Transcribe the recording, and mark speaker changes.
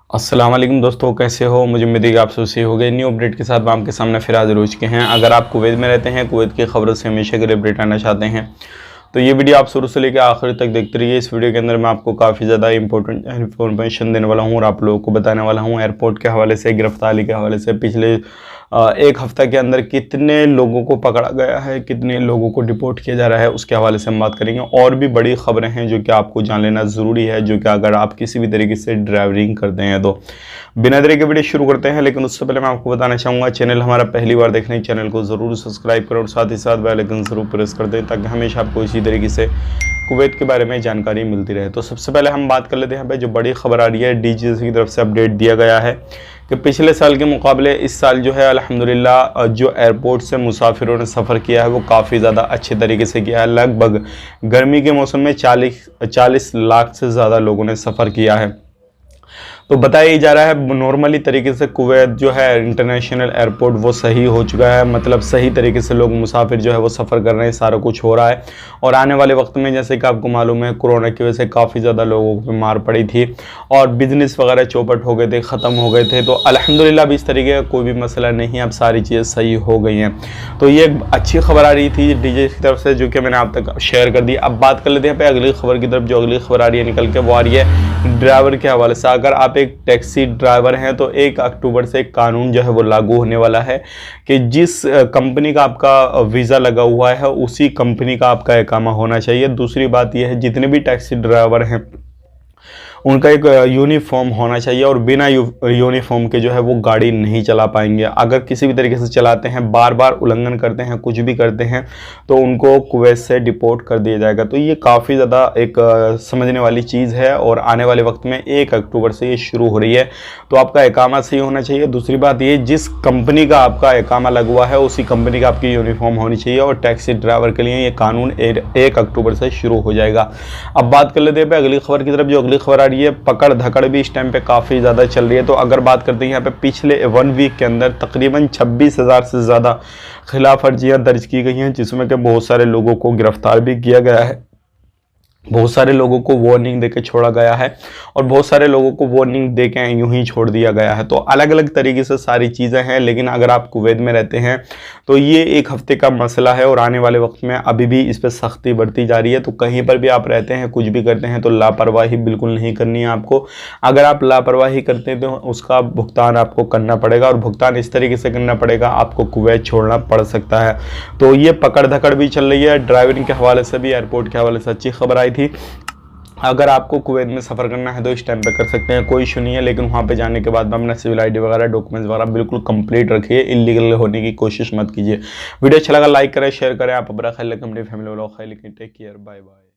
Speaker 1: अस्सलाम वालेकुम दोस्तों, कैसे हो। मुझे उम्मीद है कि आप सही हो गए। न्यू अपडेट के साथ आपके सामने फिर हाजिर हो चुके हैं। अगर आप कुवैत में रहते हैं, कुवैत की खबरों से हमेशा के लिए अपडेट आना चाहते हैं तो ये वीडियो आप शुरू से लेकर आखिर तक देखते रहिए। इस वीडियो के अंदर मैं आपको काफ़ी ज़्यादा इंपॉर्टेंट इन्फॉर्मेशन देने वाला हूँ और आप लोगों को बताने वाला हूँ एयरपोर्ट के हवाले से, गिरफ्तारी के हवाले से, पिछले एक हफ्ता के अंदर कितने लोगों को पकड़ा गया है, कितने लोगों को डिपोर्ट किया जा रहा है, उसके हवाले से हम बात करेंगे। और भी बड़ी खबरें हैं जो कि आपको जान लेना ज़रूरी है, जो कि अगर आप किसी भी तरीके से ड्राइविंग करते हैं तो। बिना देरी के वीडियो शुरू करते हैं, लेकिन उससे पहले मैं आपको बताना चाहूँगा, चैनल हमारा पहली बार देखने चैनल को ज़रूर सब्सक्राइब करें और साथ ही साथ बेल आइकन ज़रूर प्रेस कर दें ताकि हमेशा आपको इसी तरीके से कुवैत के बारे में जानकारी मिलती रहे। तो सबसे पहले हम बात कर लेते हैं भाई, जो बड़ी खबर आ रही है डीजीसीए की तरफ से अपडेट दिया गया है कि पिछले साल के मुकाबले इस साल जो है अल्हम्दुलिल्लाह जो एयरपोर्ट से मुसाफिरों ने सफ़र किया है वो काफ़ी ज़्यादा अच्छे तरीके से किया है। लगभग गर्मी के मौसम में 40 लाख से ज़्यादा लोगों ने सफ़र किया है। तो बताया जा रहा है नॉर्मली तरीके से कुवैत जो है इंटरनेशनल एयरपोर्ट वो सही हो चुका है, मतलब सही तरीके से लोग मुसाफिर जो है वो सफ़र कर रहे हैं, सारा कुछ हो रहा है। और आने वाले वक्त में जैसे कि आपको मालूम है कोरोना की वजह से काफ़ी ज़्यादा लोगों को मार पड़ी थी और बिज़नेस वगैरह चौपट हो गए थे, ख़त्म हो गए थे। तो अल्हम्दुलिल्लाह अब इस तरीके का कोई भी मसला नहीं, अब सारी चीज़ें सही हो गई हैं। तो ये एक अच्छी खबर आ रही थी डीजे की तरफ से, जो कि मैंने आप तक शेयर कर दी। अब बात कर लेते हैं पे अगली खबर की तरफ। जो अगली खबर आ रही है निकल के, वो आ रही है ड्राइवर के हवाले से। अगर आप एक टैक्सी ड्राइवर हैं तो 1 अक्टूबर से एक कानून जो है वो लागू होने वाला है कि जिस कंपनी का आपका वीज़ा लगा हुआ है उसी कंपनी का आपका इकामा होना चाहिए। दूसरी बात यह है जितने भी टैक्सी ड्राइवर हैं उनका एक यूनिफॉर्म होना चाहिए और बिना यूनिफॉर्म के जो है वो गाड़ी नहीं चला पाएंगे। अगर किसी भी तरीके से चलाते हैं, बार बार उल्लंघन करते हैं, कुछ भी करते हैं तो उनको कुवैत से डिपोर्ट कर दिया जाएगा। तो ये काफ़ी ज़्यादा एक समझने वाली चीज़ है और आने वाले वक्त में 1 अक्टूबर से ये शुरू हो रही है। तो आपका इकामा सही होना चाहिए। दूसरी बात ये, जिस कंपनी का आपका इकामा लगा हुआ है उसी कंपनी का आपकी यूनिफॉर्म होनी चाहिए और टैक्सी ड्राइवर के लिए ये कानून 1 अक्टूबर से शुरू हो जाएगा। अब बात कर लेते हैं अगली खबर की तरफ। जो अगली खबर ये पकड़ धकड़ भी इस टाइम पे काफ़ी ज़्यादा चल रही है। तो अगर बात करते हैं यहाँ पे पिछले 1 वीक के अंदर तकरीबन 26,000 से ज़्यादा खिलाफ वर्जियाँ दर्ज की गई हैं, जिसमें कि बहुत सारे लोगों को गिरफ्तार भी किया गया है, बहुत सारे लोगों को वार्निंग देके छोड़ा गया है और बहुत सारे लोगों को वार्निंग देके यूं ही छोड़ दिया गया है। तो अलग अलग तरीके से सारी चीज़ें हैं, लेकिन अगर आप कुवैत में रहते हैं तो ये 1 हफ्ते का मसला है और आने वाले वक्त में अभी भी इस पर सख्ती बढ़ती जा रही है। तो कहीं पर भी आप रहते हैं, कुछ भी करते हैं तो लापरवाही बिल्कुल नहीं करनी है आपको। अगर आप लापरवाही करते हैं तो उसका भुगतान आपको करना पड़ेगा और भुगतान इस तरीके से करना पड़ेगा, आपको कुवैत छोड़ना पड़ सकता है। तो ये पकड़ धकड़ भी चल रही है। ड्राइविंग के हवाले से भी, एयरपोर्ट के हवाले से अच्छी खबर आई थी। अगर आपको कुवैत में सफ़र करना है तो इस टाइम पे कर सकते हैं, कोई इशू नहीं है। लेकिन वहाँ पे जाने के बाद में अपना सिविल आईडी वगैरह, डॉक्यूमेंट्स वगैरह बिल्कुल कंप्लीट रखिए, इलीगल होने की कोशिश मत कीजिए। वीडियो अच्छा लगा लाइक करें, शेयर करें। आप अपना ख्याल रखें, अपनी फैमिली वालों का ख्याल रखें। Take care, bye bye.